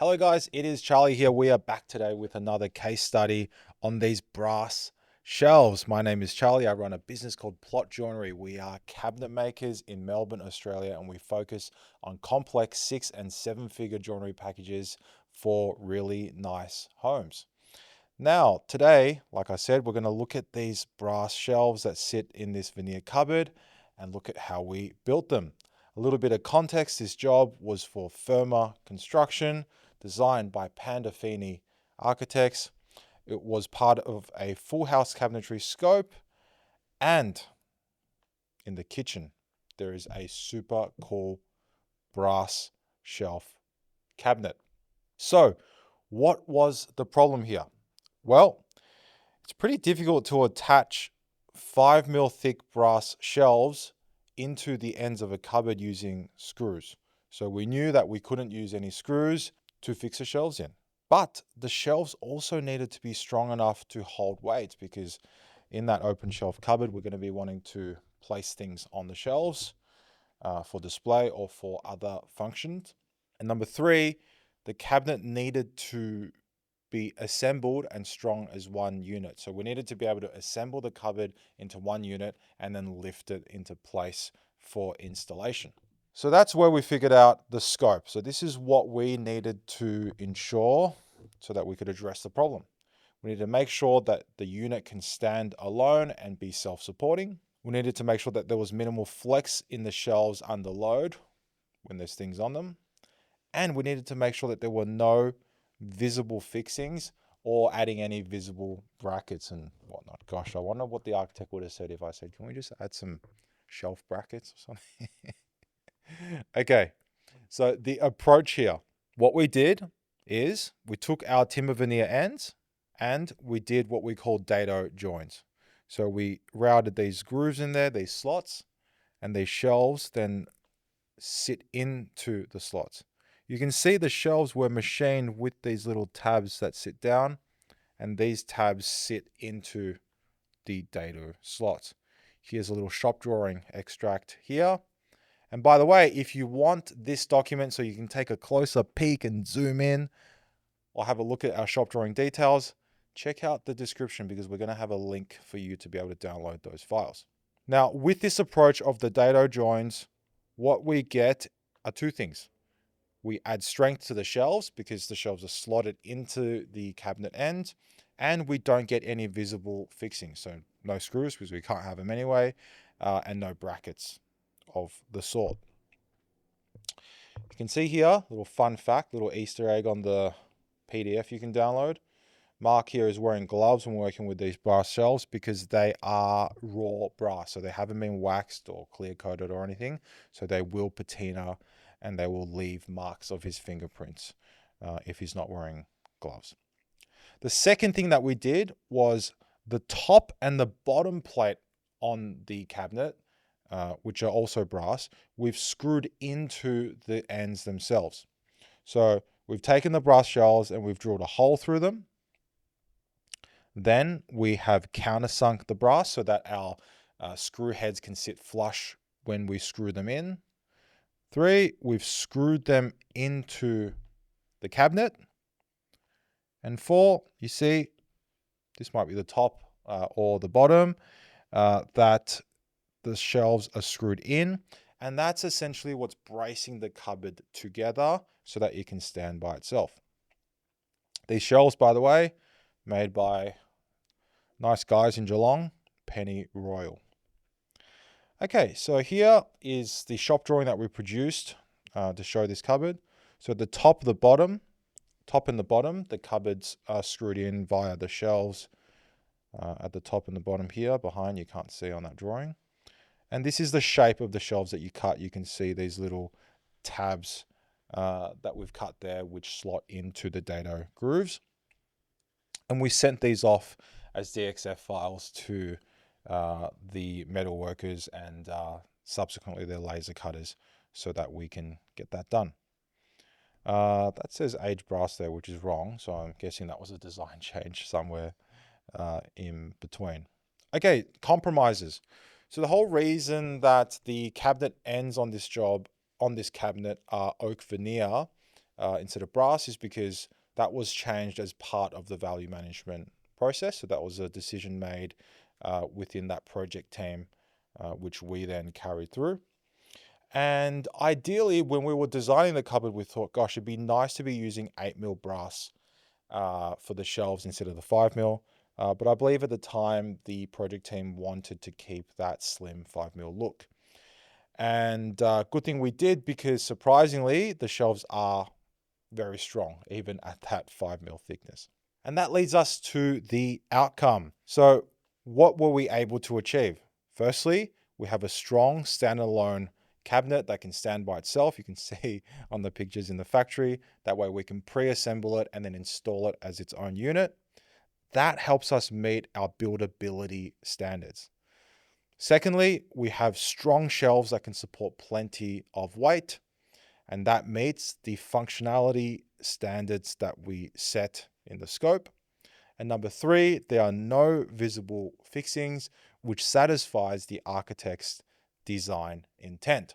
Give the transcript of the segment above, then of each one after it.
Hello guys, it is Charlie here. We are back today with another case study on these brass shelves. My name is Charlie. I run a business called Plot Joinery. We are cabinet makers in Melbourne, Australia, and we focus on complex 6 and 7 figure joinery packages for really nice homes. Now, today, like I said, we're going to look at these brass shelves that sit in this veneer cupboard and look at how we built them. A little bit of context, this job was for Firma Construction, designed by Pandolfini Architects. It was part of a full house cabinetry scope, and in the kitchen, there is a super cool brass shelf cabinet. So, what was the problem here? Well, it's pretty difficult to attach 5mm thick brass shelves into the ends of a cupboard using screws. So we knew that we couldn't use any screws to fix the shelves in. But the shelves also needed to be strong enough to hold weight, because in that open shelf cupboard, we're going to be wanting to place things on the shelves for display or for other functions. And number three, the cabinet needed to be assembled and strong as one unit. So we needed to be able to assemble the cupboard into one unit and then lift it into place for installation. So that's where we figured out the scope. So this is what we needed to ensure so that we could address the problem. We needed to make sure that the unit can stand alone and be self-supporting. We needed to make sure that there was minimal flex in the shelves under load when there's things on them. And we needed to make sure that there were no visible fixings or adding any visible brackets and whatnot. Gosh, I wonder what the architect would have said if I said, can we just add some shelf brackets or something? Okay, so the approach here, what we did is we took our timber veneer ends and we did what we call dado joins. So we routed these grooves in there, these slots, and these shelves then sit into the slots. You can see the shelves were machined with these little tabs that sit down, and these tabs sit into the dado slots. Here's a little shop drawing extract here. And by the way, if you want this document so you can take a closer peek and zoom in or have a look at our shop drawing details, check out the description, because we're going to have a link for you to be able to download those files. Now, with this approach of the dado joins, what we get are two things. We add strength to the shelves because the shelves are slotted into the cabinet end, and we don't get any visible fixing. So no screws, because we can't have them anyway, and no brackets of the sort. You can see here, little fun fact, little Easter egg on the PDF you can download. Mark here is wearing gloves when working with these brass shelves because they are raw brass. So they haven't been waxed or clear coated or anything. So they will patina and they will leave marks of his fingerprints if he's not wearing gloves. The second thing that we did was the top and the bottom plate on the cabinet, which are also brass, we've screwed into the ends themselves. So we've taken the brass shelves and we've drilled a hole through them. Then we have countersunk the brass so that our screw heads can sit flush when we screw them in. 3, we've screwed them into the cabinet. And 4, you see, this might be the top or the bottom, that the shelves are screwed in. And that's essentially what's bracing the cupboard together so that it can stand by itself. These shelves, by the way, made by nice guys in Geelong, Penny Royal. Okay, so here is the shop drawing that we produced to show this cupboard. So at the top and the bottom, the cupboards are screwed in via the shelves at the top and the bottom here. Behind, you can't see on that drawing. And this is the shape of the shelves that you cut. You can see these little tabs that we've cut there, which slot into the dado grooves. And we sent these off as DXF files to the metal workers and subsequently their laser cutters so that we can get that done. That says aged brass there, which is wrong. So I'm guessing that was a design change somewhere in between. Okay, compromises. So the whole reason that the cabinet ends on this job, on this cabinet, are oak veneer, instead of brass is because that was changed as part of the value management process. So that was a decision made within that project team, which we then carried through. And ideally, when we were designing the cupboard, we thought, gosh, it'd be nice to be using 8mm brass for the shelves instead of the 5mm. But I believe at the time, the project team wanted to keep that slim 5mm look. And good thing we did, because surprisingly, the shelves are very strong, even at that 5mm thickness. And that leads us to the outcome. So what were we able to achieve? Firstly, we have a strong standalone cabinet that can stand by itself. You can see on the pictures in the factory. That way we can pre-assemble it and then install it as its own unit. That helps us meet our buildability standards. Secondly, we have strong shelves that can support plenty of weight, and that meets the functionality standards that we set in the scope. And number three, there are no visible fixings, which satisfies the architect's design intent.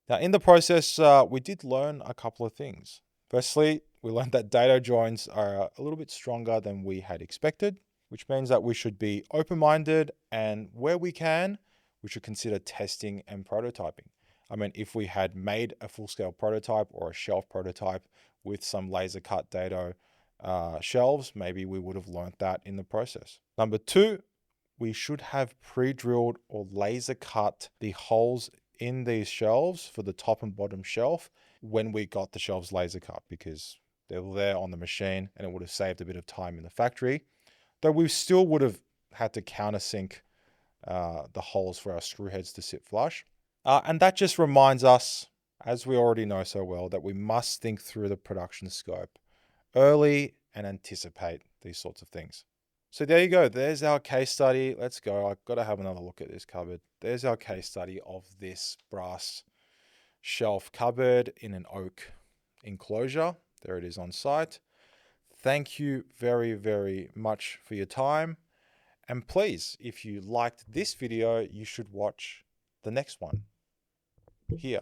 Now, in the process, we did learn a couple of things. Firstly, we learned that dado joins are a little bit stronger than we had expected, which means that we should be open-minded, and where we can, we should consider testing and prototyping. I mean, if we had made a full-scale prototype or a shelf prototype with some laser cut dado shelves, maybe we would have learned that in the process. Number two, we should have pre-drilled or laser cut the holes in these shelves for the top and bottom shelf when we got the shelves laser cut, because they were there on the machine and it would have saved a bit of time in the factory. Though we still would have had to countersink the holes for our screw heads to sit flush. And that just reminds us, as we already know so well, that we must think through the production scope early and anticipate these sorts of things. So there you go. There's our case study. Let's go. I've got to have another look at this cupboard. There's our case study of this brass shelf cupboard in an oak enclosure. There it is on site. Thank you very, very much for your time. And please, if you liked this video, you should watch the next one here.